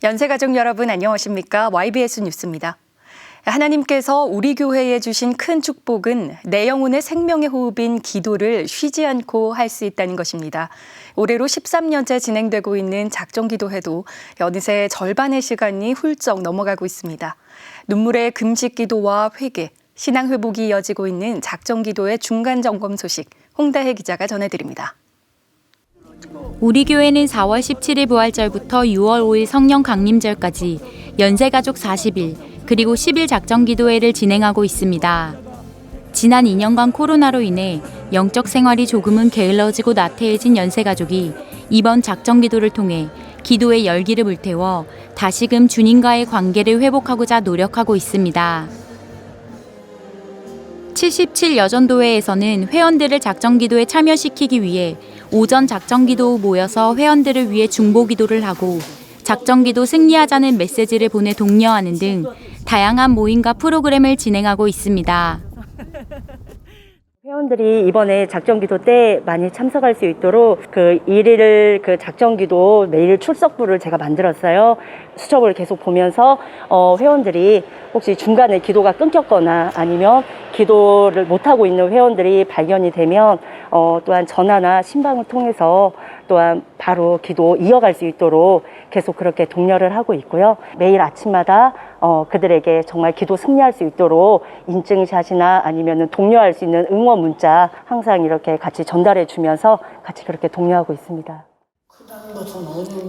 연세가족 여러분 안녕하십니까? YBS 뉴스입니다. 하나님께서 우리 교회에 주신 큰 축복은 내 영혼의 생명의 호흡인 기도를 쉬지 않고 할 수 있다는 것입니다. 올해로 13년째 진행되고 있는 작정기도회도 어느새 절반의 시간이 훌쩍 넘어가고 있습니다. 눈물의 금식 기도와 회개, 신앙 회복이 이어지고 있는 작정기도회 중간 점검 소식 홍다혜 기자가 전해드립니다. 우리 교회는 4월 17일 부활절부터 6월 5일 성령 강림절까지 연세가족 40일 그리고 10일 작정기도회를 진행하고 있습니다. 지난 2년간 코로나로 인해 영적 생활이 조금은 게을러지고 나태해진 연세가족이 이번 작정기도를 통해 기도의 열기를 불태워 다시금 주님과의 관계를 회복하고자 노력하고 있습니다. 77 여전도회에서는 회원들을 작정기도에 참여시키기 위해 오전 작정기도 후 모여서 회원들을 위해 중보기도를 하고 작정기도 승리하자는 메시지를 보내 독려하는 등 다양한 모임과 프로그램을 진행하고 있습니다. 회원들이 이번에 작정기도 때 많이 참석할 수 있도록 그 일일 작정기도 매일 출석부를 제가 만들었어요. 수첩을 계속 보면서 회원들이 혹시 중간에 기도가 끊겼거나 아니면 기도를 못하고 있는 회원들이 발견이 되면 또한 전화나 신방을 통해서 또한 바로 기도 이어갈 수 있도록 계속 그렇게 독려를 하고 있고요. 매일 아침마다 그들에게 정말 기도 승리할 수 있도록 인증샷이나 아니면 독려할 수 있는 응원 문자 항상 이렇게 같이 전달해 주면서 같이 그렇게 독려하고 있습니다.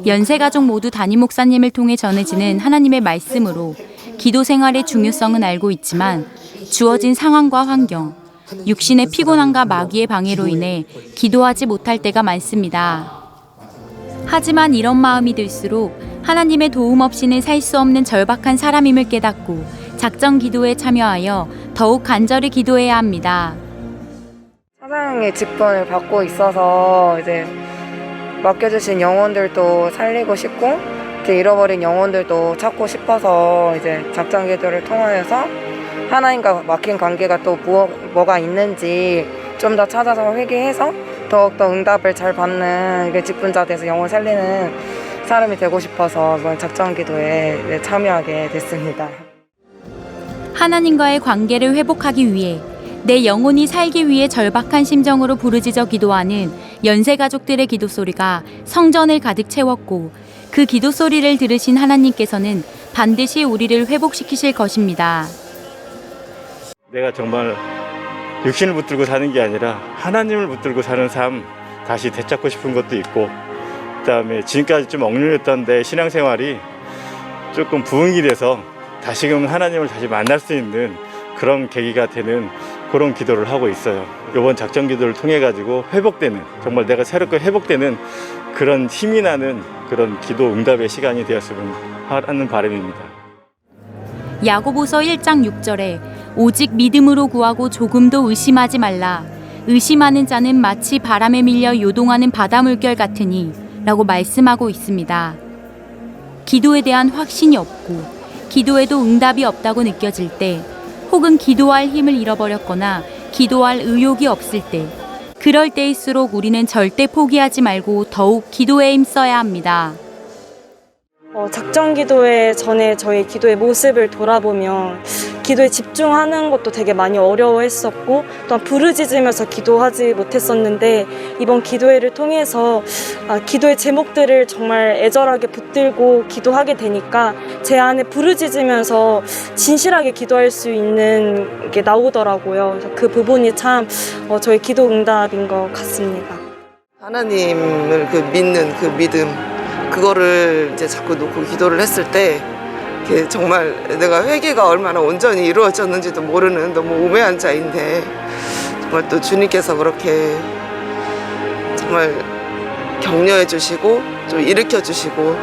연세가족 모두 담임 목사님을 통해 전해지는 하나님의 말씀으로 기도 생활의 중요성은 알고 있지만 주어진 상황과 환경, 육신의 피곤함과 마귀의 방해로 인해 기도하지 못할 때가 많습니다. 하지만 이런 마음이 들수록 하나님의 도움 없이는 살 수 없는 절박한 사람임을 깨닫고 작정 기도에 참여하여 더욱 간절히 기도해야 합니다. 사랑의 직분을 받고 있어서 이제 맡겨주신 영혼들도 살리고 싶고 이렇게 잃어버린 영혼들도 찾고 싶어서 이제 작정 기도를 통하여서 하나님과 막힌 관계가 또 뭐가 있는지 좀 더 찾아서 회개해서 더욱더 응답을 잘 받는 직분자 돼서 영혼 살리는 사람이 되고 싶어서 이번 작정기도에 참여하게 됐습니다. 하나님과의 관계를 회복하기 위해 내 영혼이 살기 위해 절박한 심정으로 부르짖어 기도하는 연세가족들의 기도 소리가 성전을 가득 채웠고 그 기도 소리를 들으신 하나님께서는 반드시 우리를 회복시키실 것입니다. 내가 정말 육신을 붙들고 사는 게 아니라 하나님을 붙들고 사는 삶 다시 되찾고 싶은 것도 있고 그다음에 지금까지 좀 억눌렸던 내 신앙생활이 조금 부흥이 돼서 다시금 하나님을 다시 만날 수 있는 그런 계기가 되는 그런 기도를 하고 있어요. 이번 작정기도를 통해 가지고 회복되는 정말 내가 새롭게 회복되는 그런 힘이 나는 그런 기도 응답의 시간이 되었으면 하는 바람입니다. 야고보서 1장 6절에 오직 믿음으로 구하고 조금도 의심하지 말라. 의심하는 자는 마치 바람에 밀려 요동하는 바다 물결 같으니 라고 말씀하고 있습니다. 기도에 대한 확신이 없고 기도에도 응답이 없다고 느껴질 때 혹은 기도할 힘을 잃어버렸거나 기도할 의욕이 없을 때 그럴 때일수록 우리는 절대 포기하지 말고 더욱 기도에 힘써야 합니다. 작정기도회 전에 저희 기도의 모습을 돌아보면 기도에 집중하는 것도 되게 많이 어려워했었고 또한 부르짖으면서 기도하지 못했었는데 이번 기도회를 통해서 기도의 제목들을 정말 애절하게 붙들고 기도하게 되니까 제 안에 부르짖으면서 진실하게 기도할 수 있는 게 나오더라고요. 그래서 그 부분이 참 저희 기도 응답인 것 같습니다. 하나님을 믿는 그 믿음 그거를 이제 자꾸 놓고 기도를 했을 때 정말 내가 회개가 얼마나 온전히 이루어졌는지도 모르는 너무 우매한 자인데 정말 또 주님께서 그렇게 정말 격려해 주시고 좀 일으켜 주시고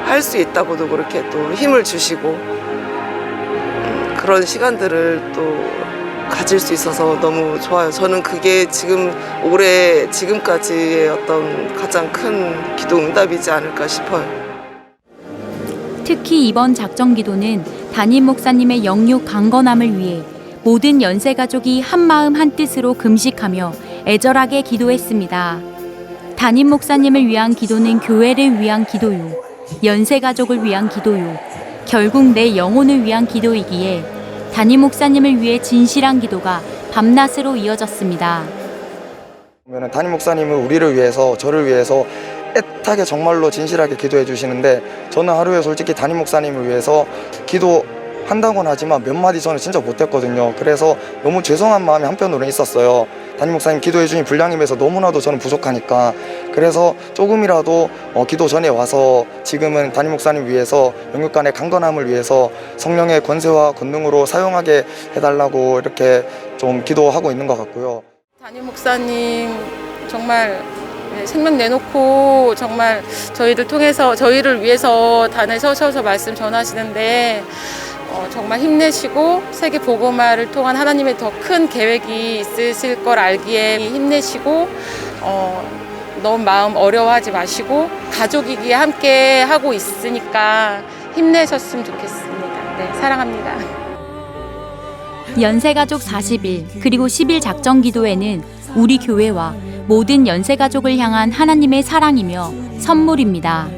할 수 있다고도 그렇게 또 힘을 주시고 그런 시간들을 또 가질 수 있어서 너무 좋아요. 저는 그게 올해 지금까지의 어떤 가장 큰 기도 응답이지 않을까 싶어요. 특히 이번 작정기도는 담임 목사님의 영육 강건함을 위해 모든 연세가족이 한마음 한뜻으로 금식하며 애절하게 기도했습니다. 담임 목사님을 위한 기도는 교회를 위한 기도요. 연세 가족을 위한 기도요. 결국 내 영혼을 위한 기도이기에 담임 목사님을 위해 진실한 기도가 밤낮으로 이어졌습니다. 담임 목사님은 우리를 위해서, 저를 위해서 애타게 정말로 진실하게 기도해 주시는데, 저는 하루에 솔직히 담임 목사님을 위해서 기도한다고는 하지만 몇 마디 저는 진짜 못했거든요. 그래서 너무 죄송한 마음이 한편으로는 있었어요. 담임 목사님 기도해 주신 분량임에서 너무나도 저는 부족하니까. 그래서 조금이라도 기도 전에 와서 지금은 담임 목사님 위해서 영육간의 강건함을 위해서 성령의 권세와 권능으로 사용하게 해달라고 이렇게 좀 기도하고 있는 것 같고요. 담임 목사님 정말 생명 내놓고 정말 저희를 통해서, 저희를 위해서 단에 서셔서 말씀 전하시는데 정말 힘내시고 세계 복음화를 통한 하나님의 더 큰 계획이 있으실 걸 알기에 힘내시고 너무 마음 어려워하지 마시고 가족이기에 함께 하고 있으니까 힘내셨으면 좋겠습니다. 네, 사랑합니다. 연세가족 40일 그리고 10일 작정 기도회는 우리 교회와 모든 연세가족을 향한 하나님의 사랑이며 선물입니다.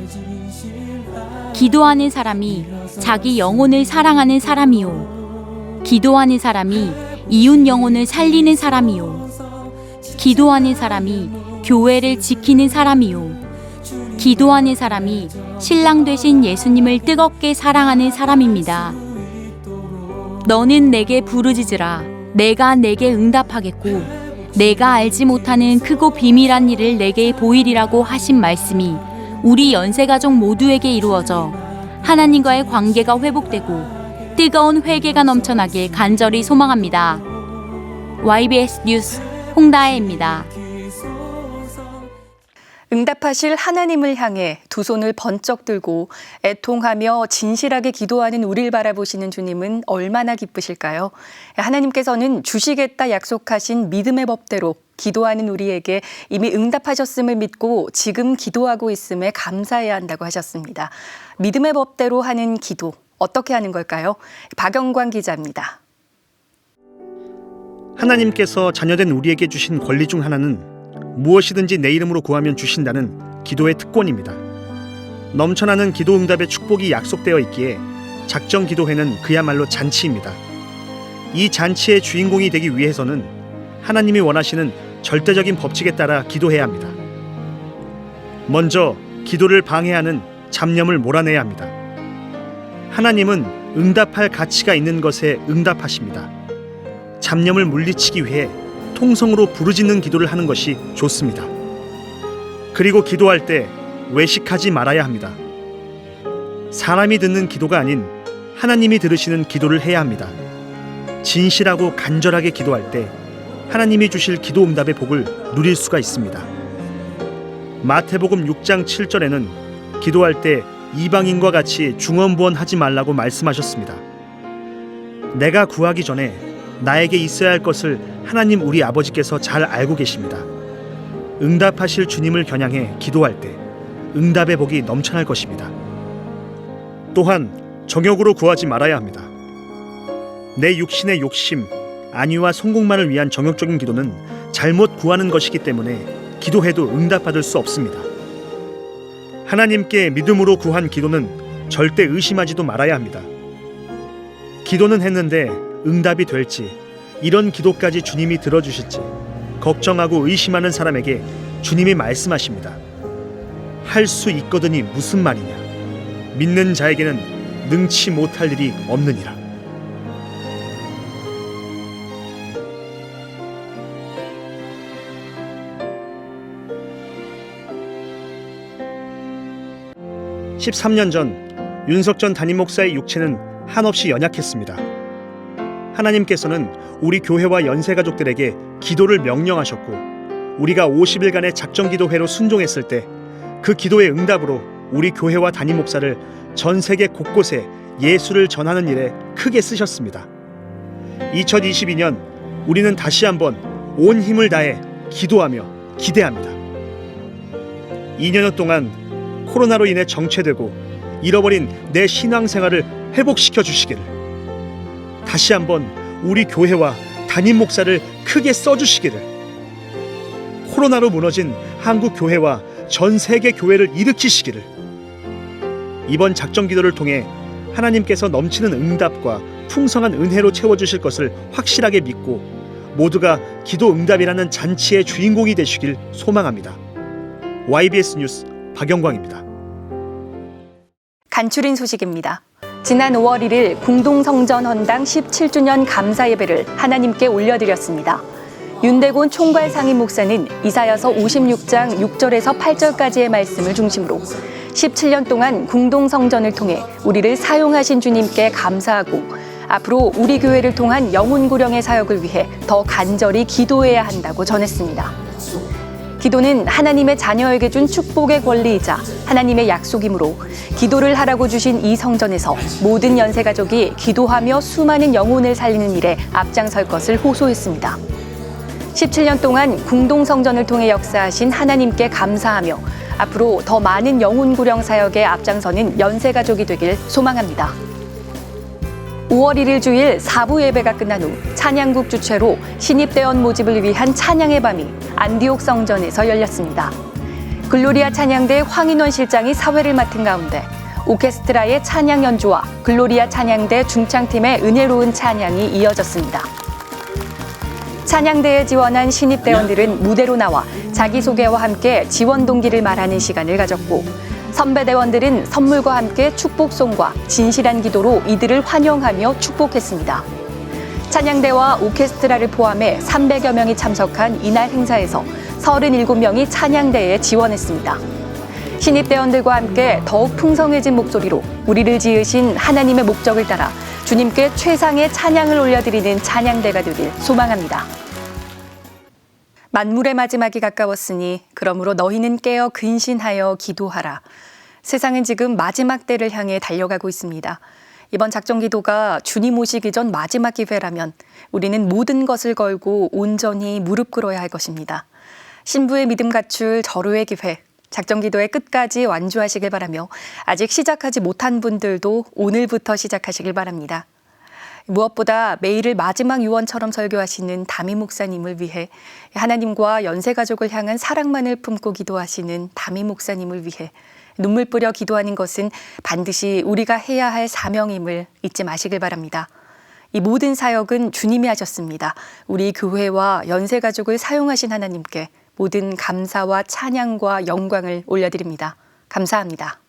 기도하는 사람이 자기 영혼을 사랑하는 사람이요. 기도하는 사람이 이웃 영혼을 살리는 사람이요. 기도하는 사람이 교회를 지키는 사람이요. 기도하는 사람이 신랑 되신 예수님을 뜨겁게 사랑하는 사람입니다. 너는 내게 부르짖으라. 내가 내게 응답하겠고 내가 알지 못하는 크고 비밀한 일을 내게 보이리라고 하신 말씀이 우리 연세가족 모두에게 이루어져 하나님과의 관계가 회복되고 뜨거운 회개가 넘쳐나길 간절히 소망합니다. YBS 뉴스 홍다혜입니다. 응답하실 하나님을 향해 두 손을 번쩍 들고 애통하며 진실하게 기도하는 우리를 바라보시는 주님은 얼마나 기쁘실까요? 하나님께서는 주시겠다 약속하신 믿음의 법대로 기도하는 우리에게 이미 응답하셨음을 믿고 지금 기도하고 있음에 감사해야 한다고 하셨습니다. 믿음의 법대로 하는 기도, 어떻게 하는 걸까요? 박영광 기자입니다. 하나님께서 자녀된 우리에게 주신 권리 중 하나는 무엇이든지 내 이름으로 구하면 주신다는 기도의 특권입니다. 넘쳐나는 기도 응답의 축복이 약속되어 있기에 작정 기도회는 그야말로 잔치입니다. 이 잔치의 주인공이 되기 위해서는 하나님이 원하시는 절대적인 법칙에 따라 기도해야 합니다. 먼저 기도를 방해하는 잡념을 몰아내야 합니다. 하나님은 응답할 가치가 있는 것에 응답하십니다. 잡념을 물리치기 위해 통성으로 부르짖는 기도를 하는 것이 좋습니다. 그리고 기도할 때 외식하지 말아야 합니다. 사람이 듣는 기도가 아닌 하나님이 들으시는 기도를 해야 합니다. 진실하고 간절하게 기도할 때 하나님이 주실 기도 응답의 복을 누릴 수가 있습니다. 마태복음 6장 7절에는 기도할 때 이방인과 같이 중언부언하지 말라고 말씀하셨습니다. 내가 구하기 전에 나에게 있어야 할 것을 하나님 우리 아버지께서 잘 알고 계십니다. 응답하실 주님을 겨냥해 기도할 때 응답의 복이 넘쳐날 것입니다. 또한 정욕으로 구하지 말아야 합니다. 내 육신의 욕심, 안위와 성공만을 위한 정욕적인 기도는 잘못 구하는 것이기 때문에 기도해도 응답받을 수 없습니다. 하나님께 믿음으로 구한 기도는 절대 의심하지도 말아야 합니다. 기도는 했는데 응답이 될지, 이런 기도까지 주님이 들어주실지 걱정하고 의심하는 사람에게 주님이 말씀하십니다. 할 수 있거든이 무슨 말이냐? 믿는 자에게는 능치 못할 일이 없느니라. (13년) 전 윤석 전 담임 목사의 육체는 한없이 연약했습니다. 하나님께서는 우리 교회와 연세가족들에게 기도를 명령하셨고 우리가 50일간의 작정기도회로 순종했을 때 그 기도의 응답으로 우리 교회와 담임 목사를 전 세계 곳곳에 예수를 전하는 일에 크게 쓰셨습니다. 2022년 우리는 다시 한번 온 힘을 다해 기도하며 기대합니다. 2년여 동안 코로나로 인해 정체되고 잃어버린 내 신앙생활을 회복시켜 주시기를, 다시 한번 우리 교회와 담임 목사를 크게 써주시기를, 코로나로 무너진 한국 교회와 전 세계 교회를 일으키시기를, 이번 작정 기도를 통해 하나님께서 넘치는 응답과 풍성한 은혜로 채워주실 것을 확실하게 믿고 모두가 기도 응답이라는 잔치의 주인공이 되시길 소망합니다. YBS 뉴스 박영광입니다. 간추린 소식입니다. 지난 5월 1일 궁동성전 헌당 17주년 감사 예배를 하나님께 올려드렸습니다. 윤대곤 총괄 상임 목사는 이사야서 56장 6절에서 8절까지의 말씀을 중심으로 17년 동안 궁동성전을 통해 우리를 사용하신 주님께 감사하고 앞으로 우리 교회를 통한 영혼구령의 사역을 위해 더 간절히 기도해야 한다고 전했습니다. 기도는 하나님의 자녀에게 준 축복의 권리이자 하나님의 약속이므로 기도를 하라고 주신 이 성전에서 모든 연세가족이 기도하며 수많은 영혼을 살리는 일에 앞장설 것을 호소했습니다. 17년 동안 궁동성전을 통해 역사하신 하나님께 감사하며 앞으로 더 많은 영혼구령 사역에 앞장서는 연세가족이 되길 소망합니다. 5월 1일 주일 4부 예배가 끝난 후 찬양국 주최로 신입대원 모집을 위한 찬양의 밤이 안디옥 성전에서 열렸습니다. 글로리아 찬양대 황인원 실장이 사회를 맡은 가운데 오케스트라의 찬양 연주와 글로리아 찬양대 중창팀의 은혜로운 찬양이 이어졌습니다. 찬양대에 지원한 신입대원들은 무대로 나와 자기소개와 함께 지원 동기를 말하는 시간을 가졌고 선배대원들은 선물과 함께 축복송과 진실한 기도로 이들을 환영하며 축복했습니다. 찬양대와 오케스트라를 포함해 300여 명이 참석한 이날 행사에서 37명이 찬양대에 지원했습니다. 신입대원들과 함께 더욱 풍성해진 목소리로 우리를 지으신 하나님의 목적을 따라 주님께 최상의 찬양을 올려드리는 찬양대가 되길 소망합니다. 만물의 마지막이 가까웠으니 그러므로 너희는 깨어 근신하여 기도하라. 세상은 지금 마지막 때를 향해 달려가고 있습니다. 이번 작정기도가 주님 오시기 전 마지막 기회라면 우리는 모든 것을 걸고 온전히 무릎 꿇어야 할 것입니다. 신부의 믿음 갖출 절호의 기회, 작정기도의 끝까지 완주하시길 바라며 아직 시작하지 못한 분들도 오늘부터 시작하시길 바랍니다. 무엇보다 매일을 마지막 유언처럼 설교하시는 담임 목사님을 위해 하나님과 연세가족을 향한 사랑만을 품고 기도하시는 담임 목사님을 위해 눈물 뿌려 기도하는 것은 반드시 우리가 해야 할 사명임을 잊지 마시길 바랍니다. 이 모든 사역은 주님이 하셨습니다. 우리 교회와 연세가족을 사용하신 하나님께 모든 감사와 찬양과 영광을 올려드립니다. 감사합니다.